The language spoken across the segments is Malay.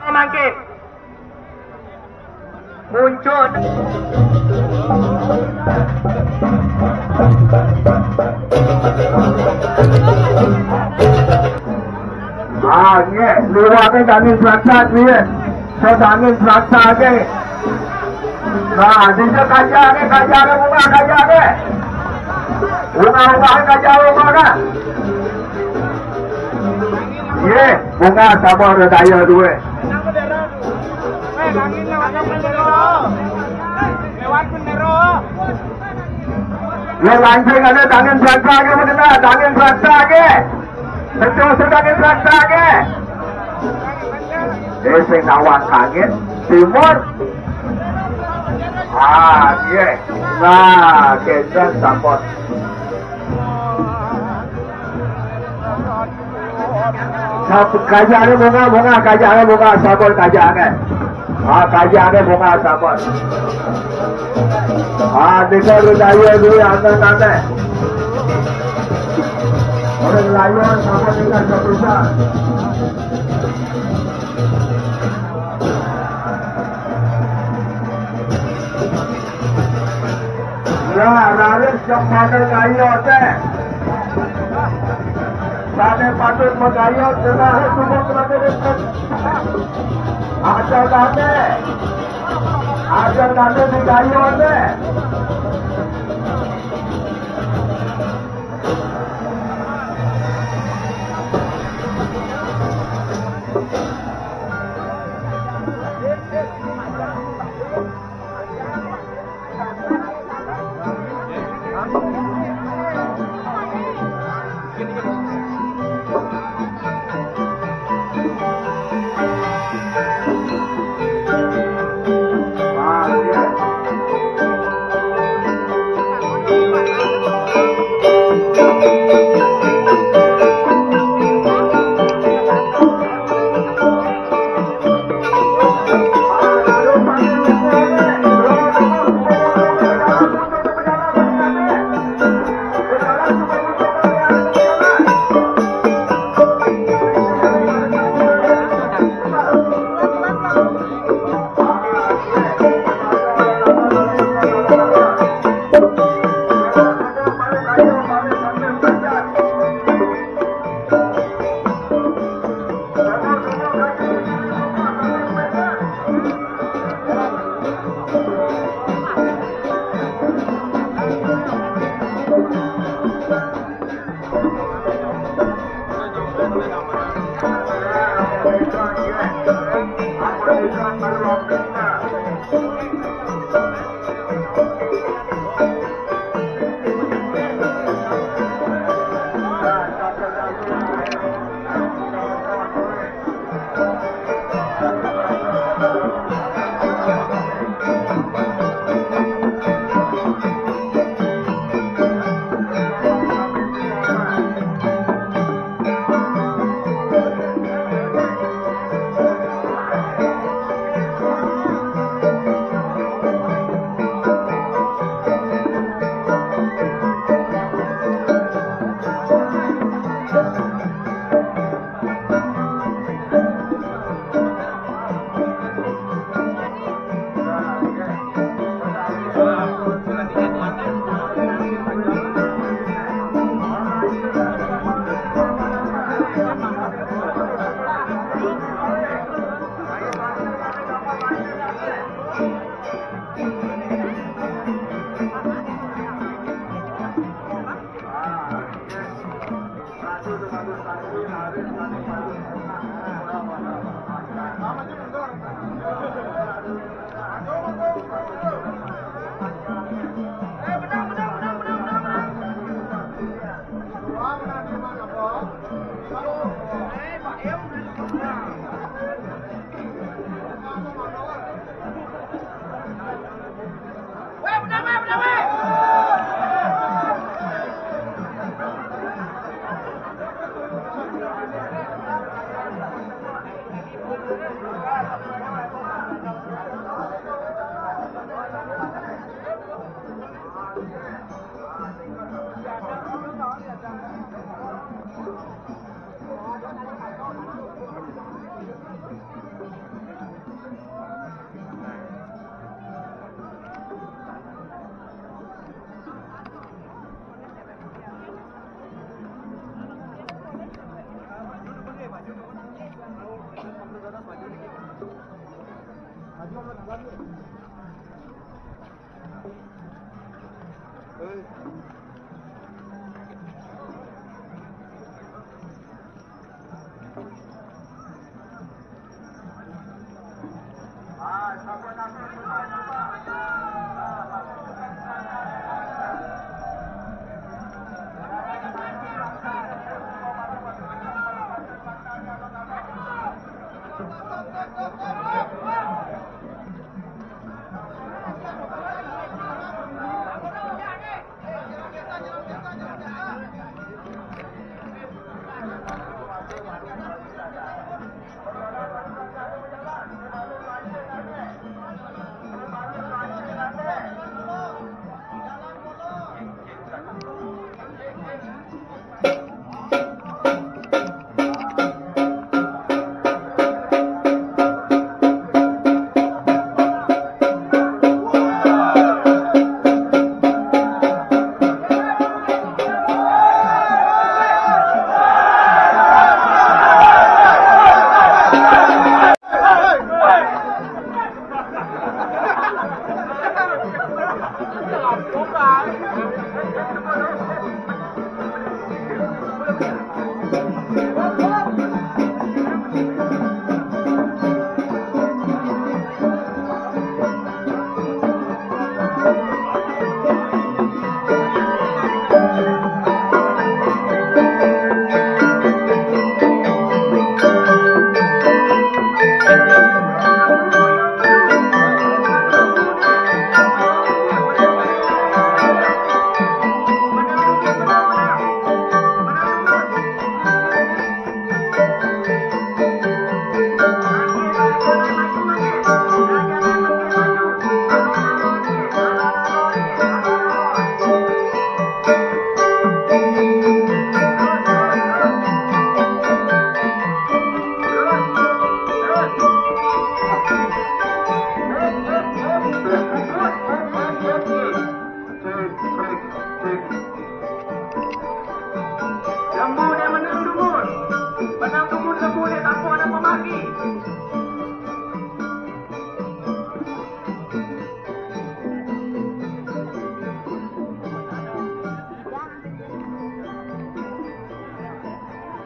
Memargi. Muncul. Ini luarnya angin selatan ni. Angin selatan ni. Nah, di sini kajak ni bunga kajak ni. Bunga kajak bunga. Ye, bunga sabar daya dua. Yang lancing ada angin selatan ke mana? Angin selatan ke. Betul angin selatan ke. Desa Nawang Kangin Timur. Ye. Nah, kita support. Kajak ni bunga kajak ni bunga sabor kajak ni. Kajak ni bunga sabor. Dengar daya dulu anda. Orang layan sama dengan keputusan. Ya, rakyat yang pakai kayu tu. Sana patut megayut dengan semua kebenaran. Ada tanda digayut ni.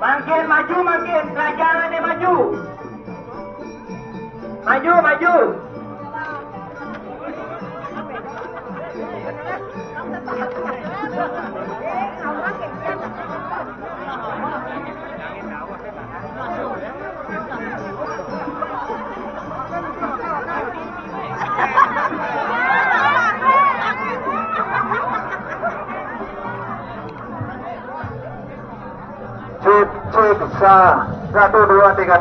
Makin maju, makin pelajaran dia maju. Maju, maju. Cek, 1, 2, 3.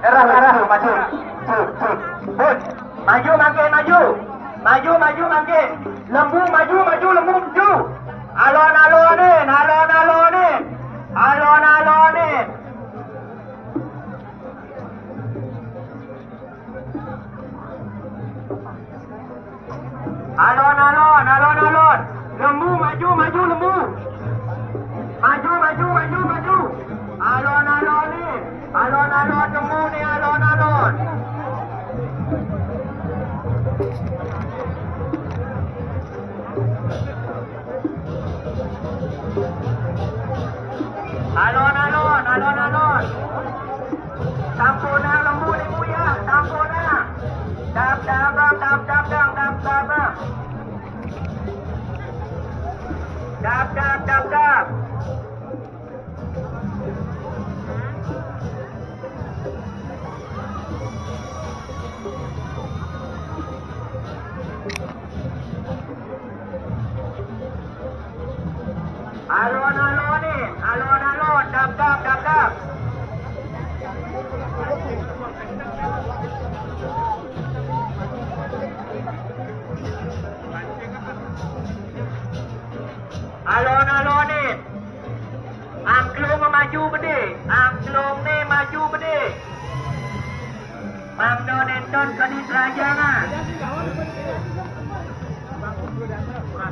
Erah, maju. Maju, makin maju. Maju, maju, makin. Lembu maju, maju, lembu maju. Alon-alonin, alon-alonin. Alon-alonin. Alon-alon, alon-alon. Lembu maju, maju, lembu. Maju, maju, maju, maju. Alon-alon ni. Alon-alon lembu ni, alon-alon. Alon-alon, alon-alon. Campur dah lembu ni buya, campur dah. Dap. Dap. Alon-alon ni, alon-alon, dap. Alon-alon ni. Angklung maju bede. Angklung ni maju bede. Mangdo nenton kadis raja na.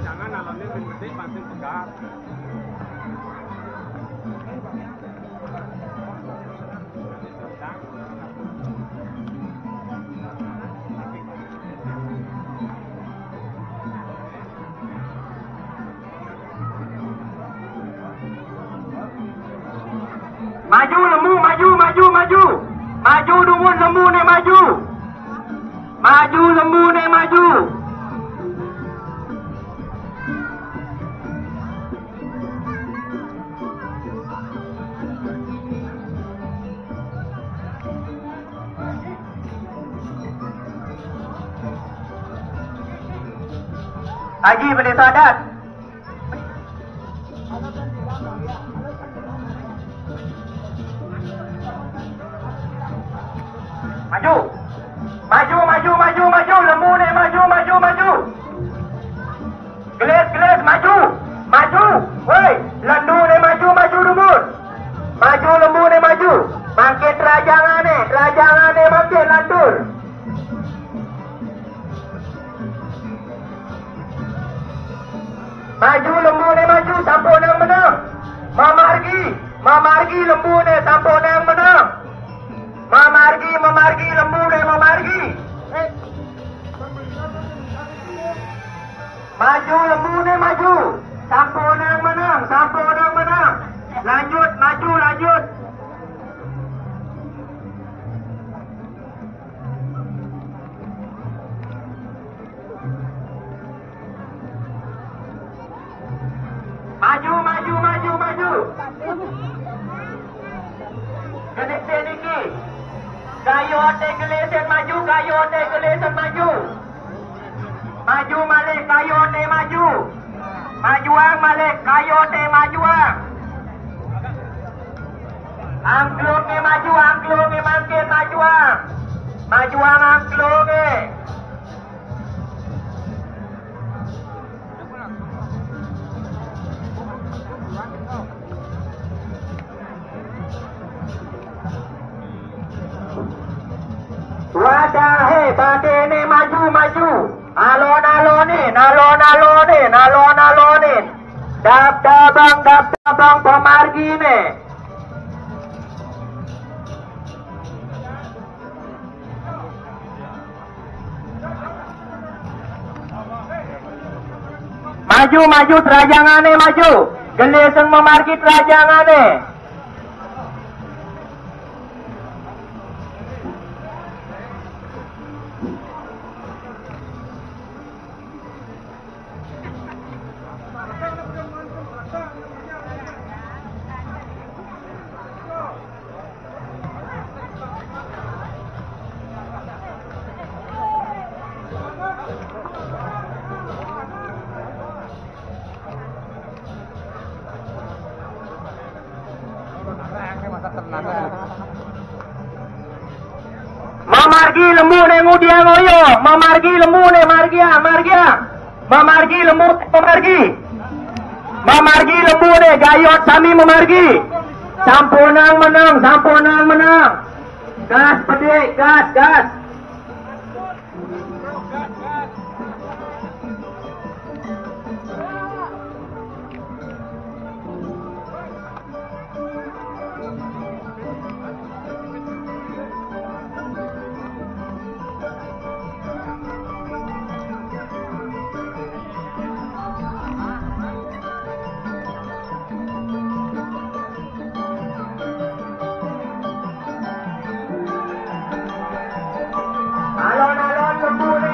Jangan alonnya gede, Pak. Maju lembu, maju, maju, maju. Maju dumun lembu ni maju. Maju lembu ni maju. Haji Pendeta Adat. Maju. Maju, maju, maju, maju. Lembu ni maju, maju, maju. Gelis, gelis, maju. Maju. Woi, lendu ni maju, maju dumun. Maju lembu ni maju. Bangkit rajangan ni bangkit lantur. Maju lembu ni maju, sampun yang menang. Memargi lembu ni sampun yang menang. Memargi lembu ni memargi. Maju lembu ni maju. Sampun yang menang. Lanjut, maju, lanjut. Maju. Gelis niki. Kayu otek gelisan maju, kayu otek gelisan maju. Maju malik kayu otek maju. Majuang malik kayu otek majuang. Angklung ni maju, angklung ni mangkit majuang. Majuang angklung ni. Wadahe badene maju. Alon-alon ni. Dab-dabang pemargi ni. Maju terajangan ni maju. Geliseng memargi terajangan ni. Memargi lembu ni ngudia ngoyo. Memargi lembu ni margia. Memargi lembu memargi. Memargi lembu ni gayot sami memargi. Sampunang menang. Gas pedik, gas. Alon-alon lembu ni.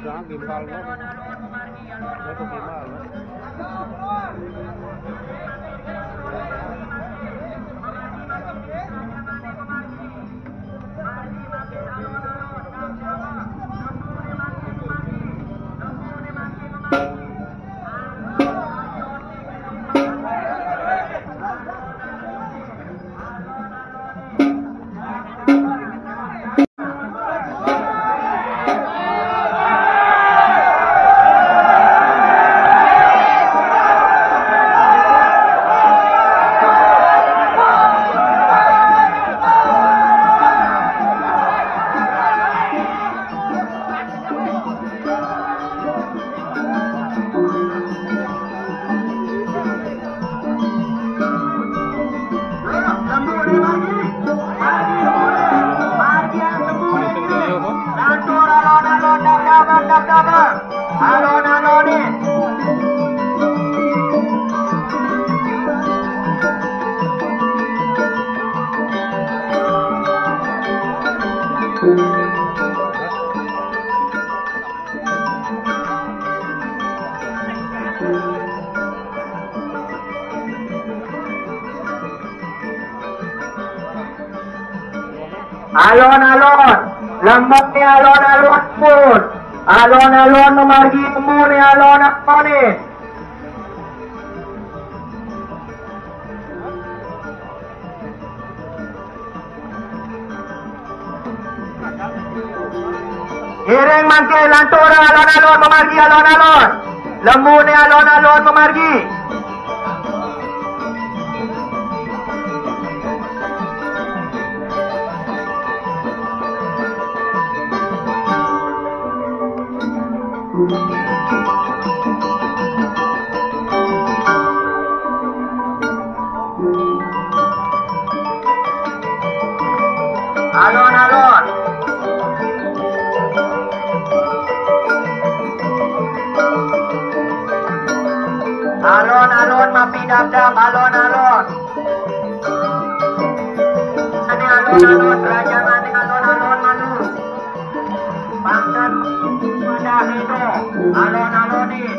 Jangan gimbal lo. Itu gimbal lo. Alon-alon, lembut ni alon-alon pun. Alon-alon memargi temu ni alon-alon ni. Iring mangke lantura alon-alon memargi alon-alon. Lembu ni alon-alon memargi. Alon-alon. Alon-alon mapi dap-dap alon-alon. Ini alon-alon kerajaan ini alon-alon malu. Bangsa pada itu alon-alon ini.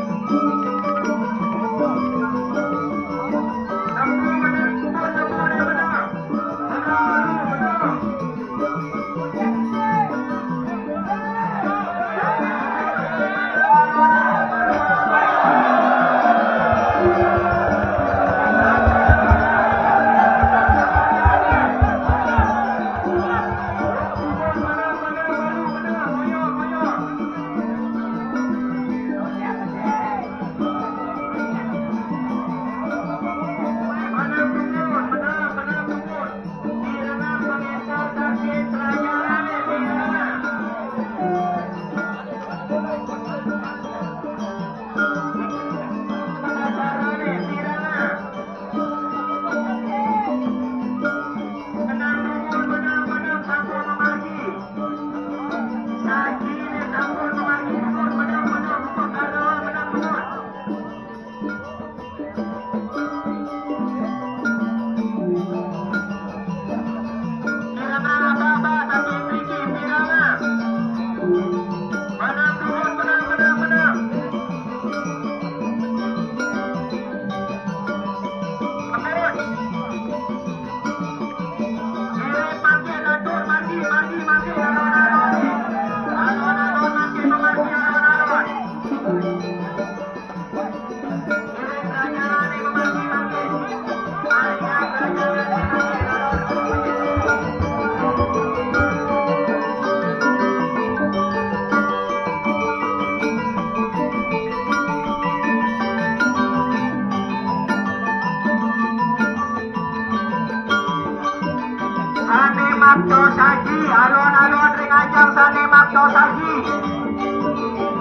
Makto Saji, alon-alon ring ajang Sane Makto Saji.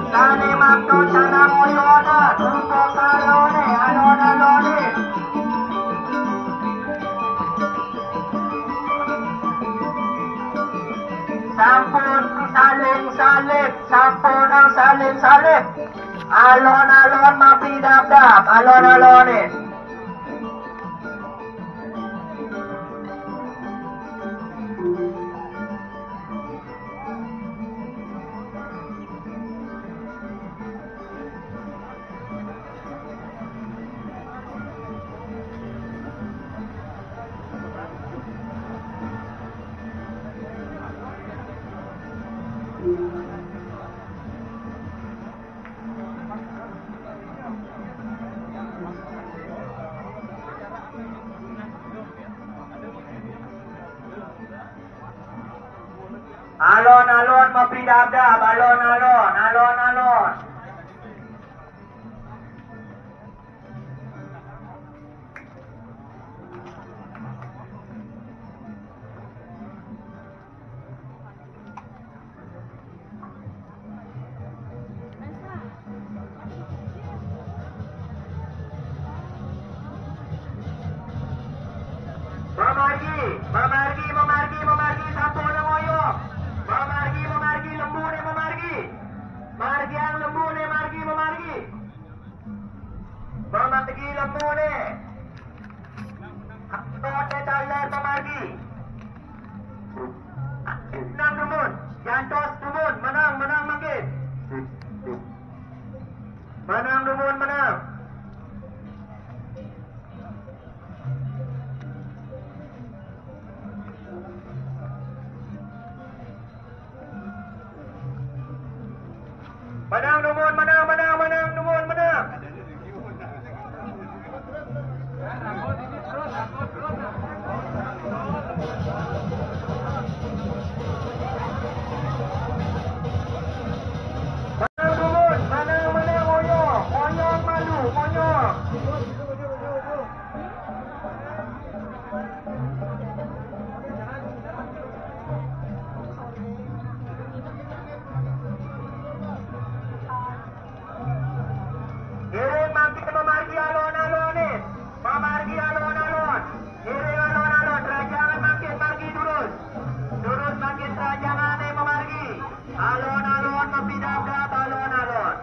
Sane Makto Cana Moyona, Tungko Kalone, alon-alone. Sampun saling-salib, sampun ang saling-salib. Alon-alon mapidap-dap, alon-alone. Alon-alon mapidap-dap, alon-alon, alon-alon. Memargi, sampun ang oyo. Memargi, lembune, memargi. Margi ang lembune, memargi. Memargi, lembune. Tote taler, memargi. Nang dumun, yantos dumun, menang makin. Menang dumun, menang. Menang dumun, menang. Menang, oyo. Oyong malu, oyong. Iring makin memargi alon-alonin. Memargi alon-alon. Iring alon-alon. Rajangan makin margi durus. Durus makin rajangan memargi. Alon-alon mapidap-dap alon-alon.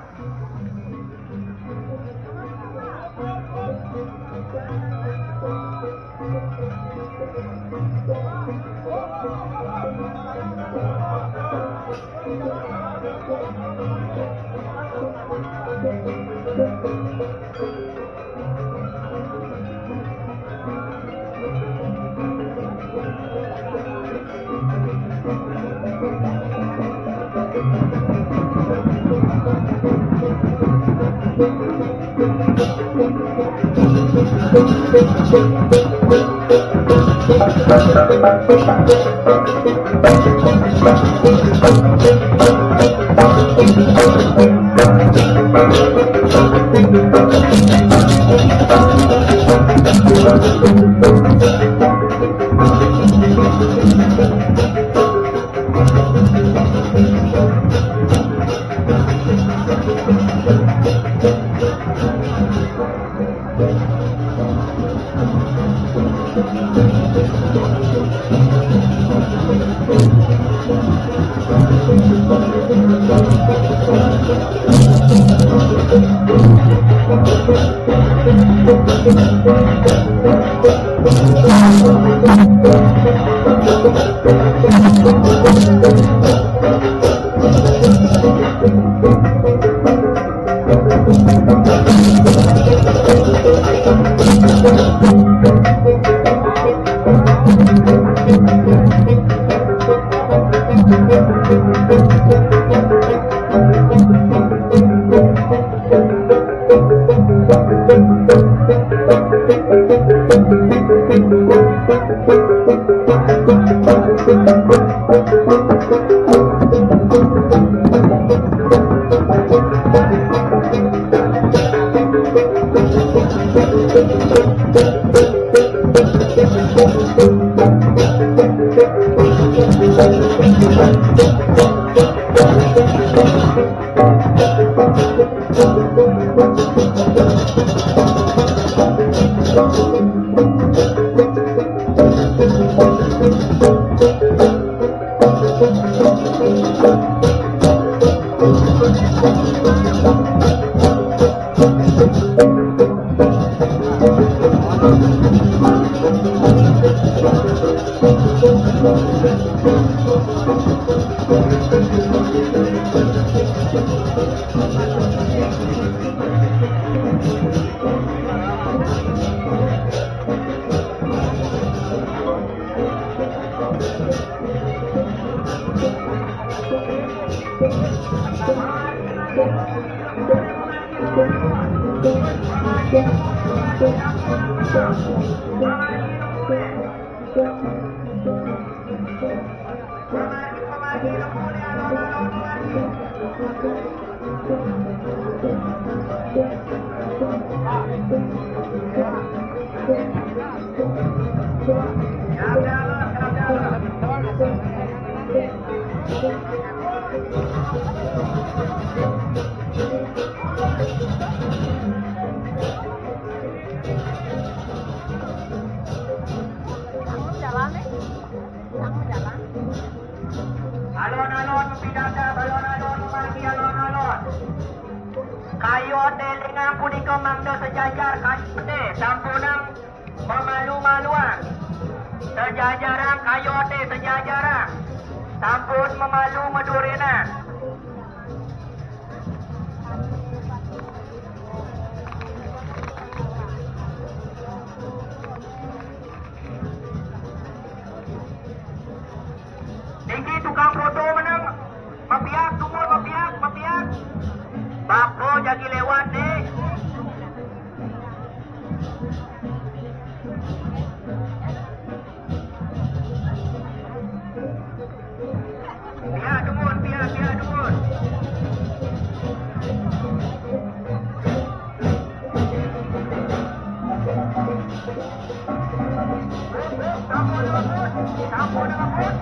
Alon-alon pidadab, alon-alon memargi, alon-alon. Kayote lengang punika mangda sejajar kayote sampunang memalu-maluan. Sejajaran kayote sejajaran sampun memalu medurinan. Tinggi tukang foto menang. Mapiak, tumur, mapiak, mapiak. Bako jadi lewat deh. Biar tumur, biar tumur. Campur dengan pun.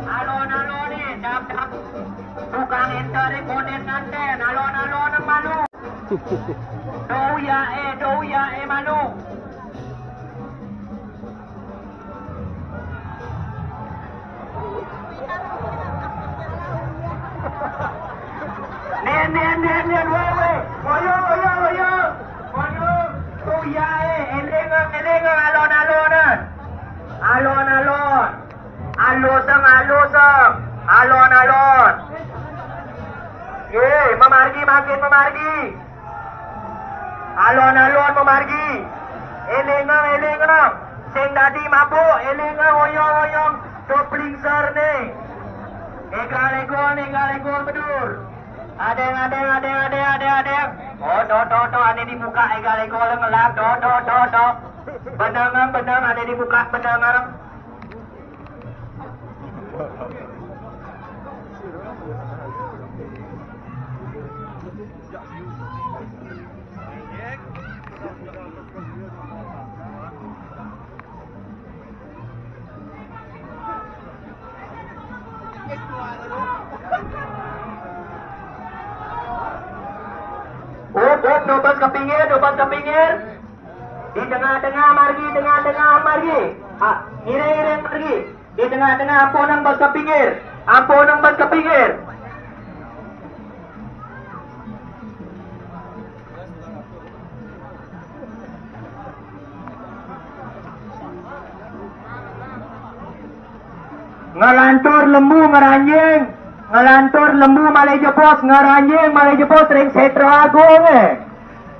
Alon-alon ni, dap-dap. Tukang enter ni koden nganten. Alon-alon ang malu. Doya malu. Nen, wewe. Oyo. Doya elengang, alon-alonan. Alon-alon. Alusang. Alon-alon. Ye, memargi makin memargi. Alon-alon memargi. Elengang. Sing dadi mabuk, elengang oyong. Topling sar ni. Egal-egol bedur. Adeng. Oh, do. Ada di muka egal-egol ngelap. Do. Benang ada di muka benang. Dobat ke pinggir. Di tengah-tengah margi. Iring margi. Di tengah-tengah ampun bas ke pinggir. Ngelantur lembu ngeranjing. Ngelantur lembu Malaysia Pos ngeranjing Malaysia Pos ring Setro Agung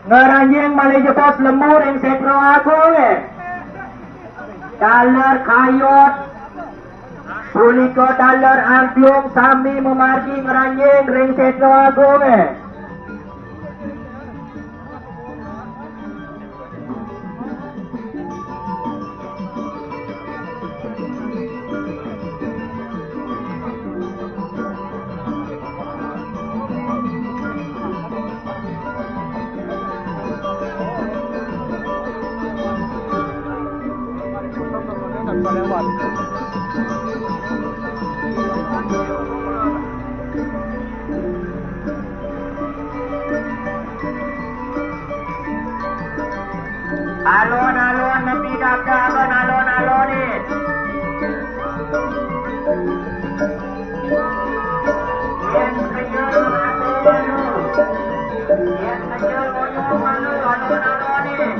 Ngeranjing Malaysia Pos lembu ring Setro Agung Dalar Kayot Puliko Dalar Angklung Sami memargi ngeranjing ring Setro Agung Alon-alon nepi dagangan alon-alon ni. Yang kecil malu. Yang kecil ngomong malu alon-alon ni.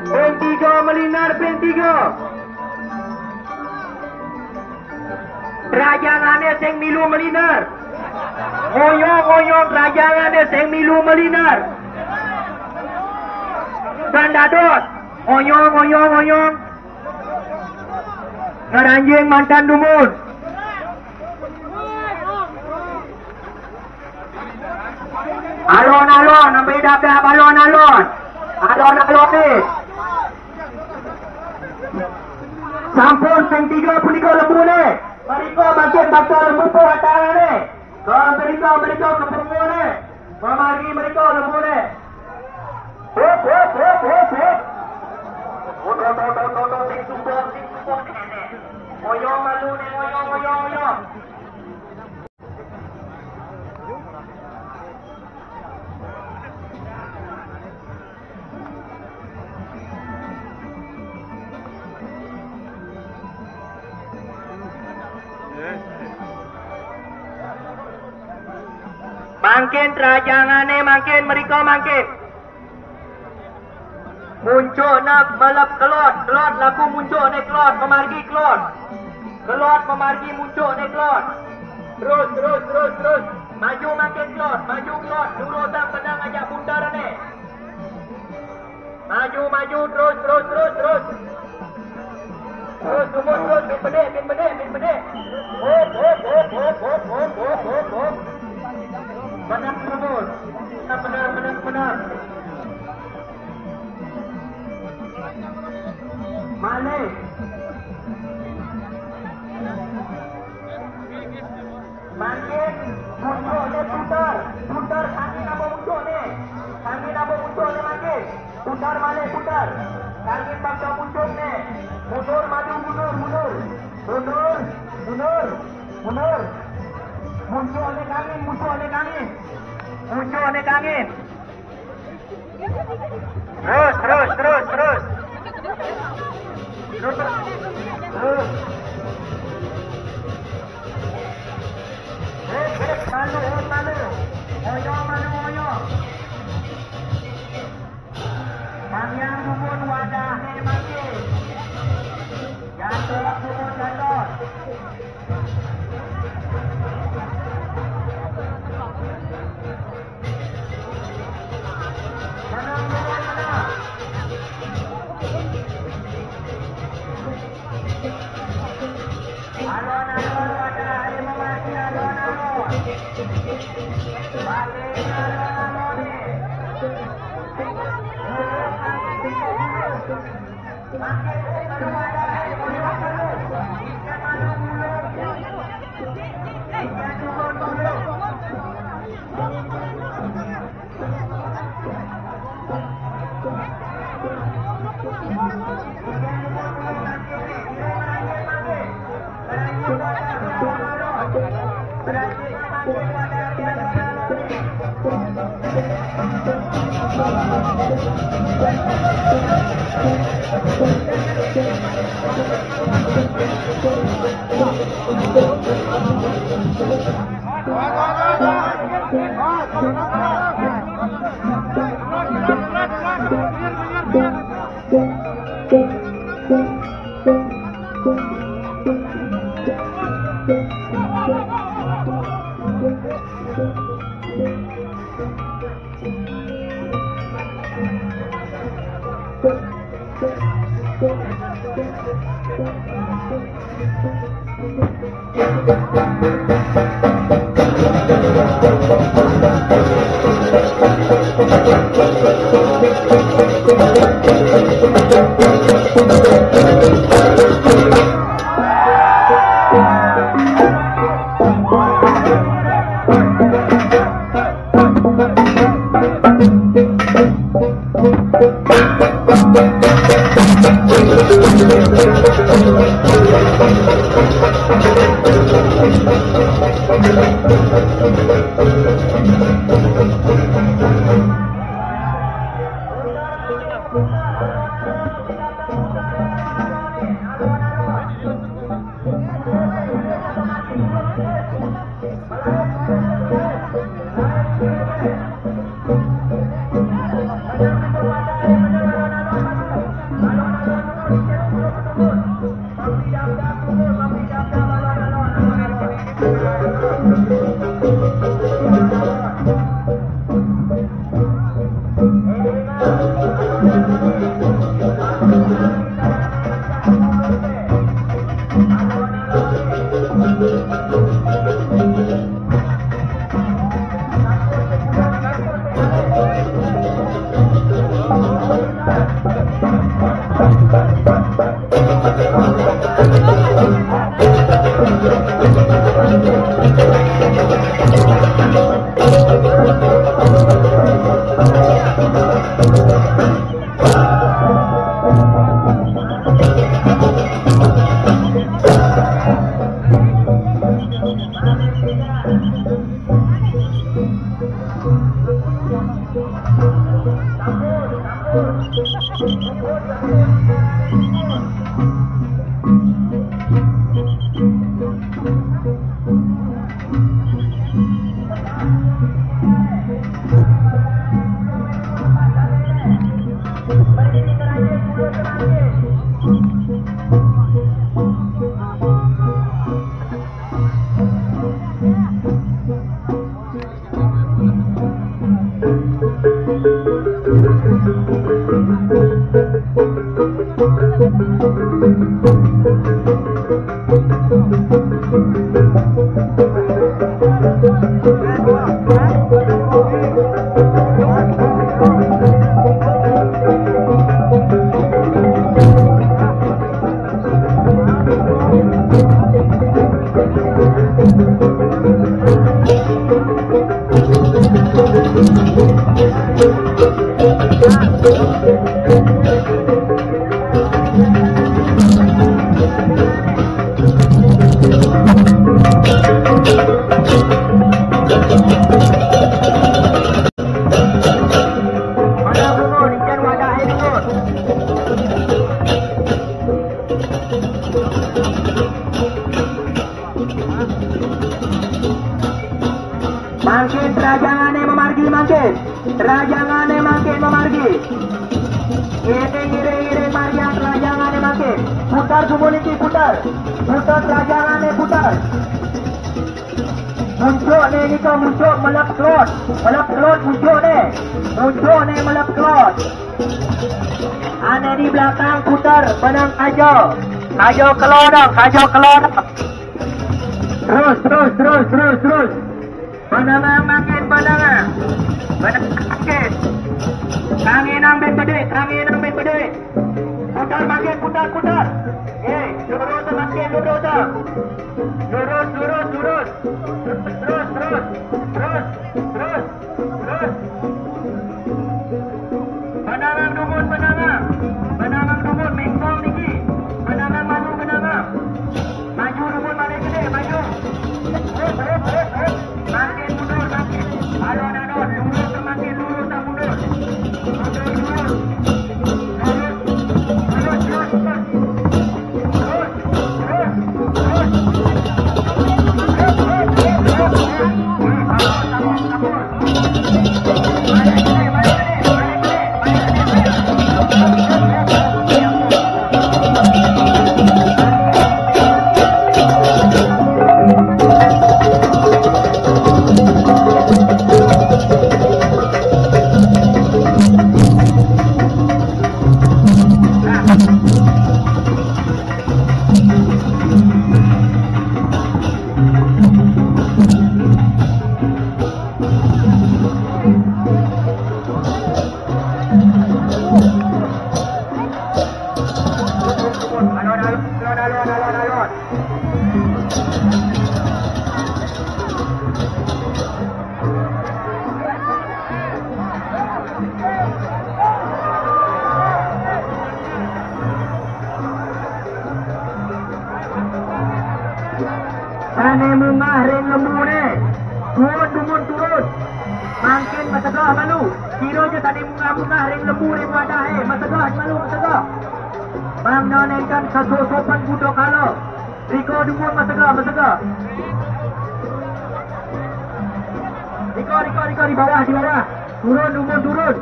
Pentigo Melinar Pentigo. Rajangannya sing milu Melinar. Ngoyong rajangannya sing milu Melinar. Sandadot. Ngoyong. Ngeranjing mantan dumun. Alon-alon, sampai dapat alon-alon. Alon-alon ni. Sampun sing 33 lembu ni. Mereka makin bakal lembu po antara ni. Mereka lembu ni. Memari mereka lembu ni. Hop. Tolong, sing sumpah ni. Ngoyong malu ni, ngoyong. Mangkin rajangane mangkin mereka mangkin. muncul nak balap kelot laku muncul naik kelot pemargi kelot pemargi muncul naik kelot terus maju makin kelot dulu tak pedang ajak bundar ni maju terus terus bin bedek hop benar terus benar Malik makin muncul ni putar kaki nama muncul ni makin putar Malik kaki bakal muncul ni mundur maju mundur muncul ni angin terus malu oyo panjang dukun wadah ni makin jatuh dukun jatuh alon wadah ni memaki alon Mari kita Makin rajangane memargi makin. Rajangane makin memargi. Iring margian rajangane makin. Putar sumuliki putar. Putar rajangane putar. Muncul nih Niko muncul melap klot muncul nih. Muncul nih melap klot. Ane di belakang putar benang ajo. Ajo kelodok, ajo kelodok. Terus. Pandangan makin pandangan makin. Angin ambil bede. Putar makin putar. Lurus makin lurus. Terus. Pandangan dumun. Pandangan dumun mengkong tinggi. Pandangan maju. Maju dumun balik gede, maju. Terus. Makin mundur. Alon. Lurus semakin lurus tak mundur. Mundur. Alon. Ane mungah ring lembu ne. Turun. Makin masagah malu. Kiro je tadi mungah ring lembu ring wadah masagah malu. Menonenkan sopan budo kalau. Riko dumun masagah. Riko di bawah. Turun.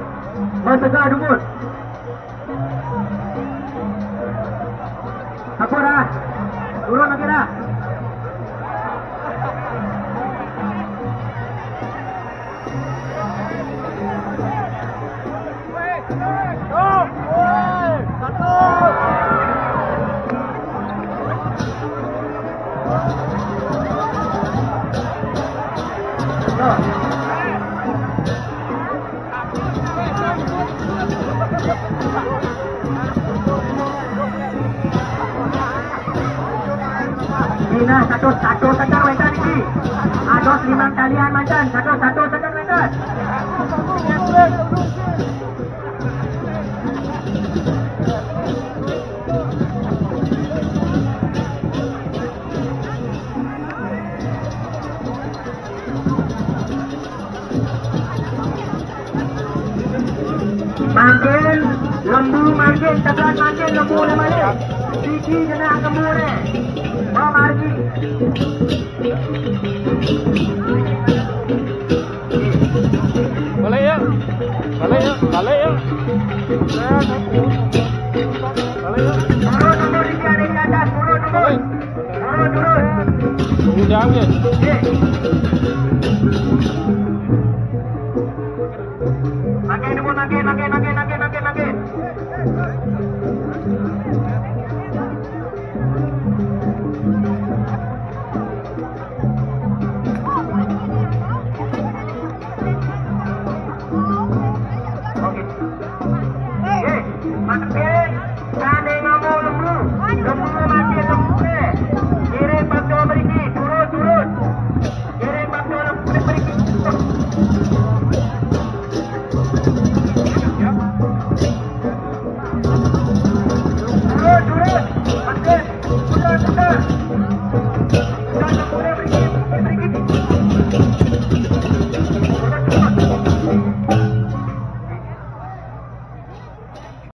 Masagah dumun. Apa dah? Turun lagi dah. Ina satu tekan wetan ini. Ados 5 kalian mancan. Satu tekan wetan. Makin lembu tekan lembu balik. Siki kena lembu ni. Mau margi. Balik ya. Balik ya. Turun di atas, turun. Tunggu jam ke?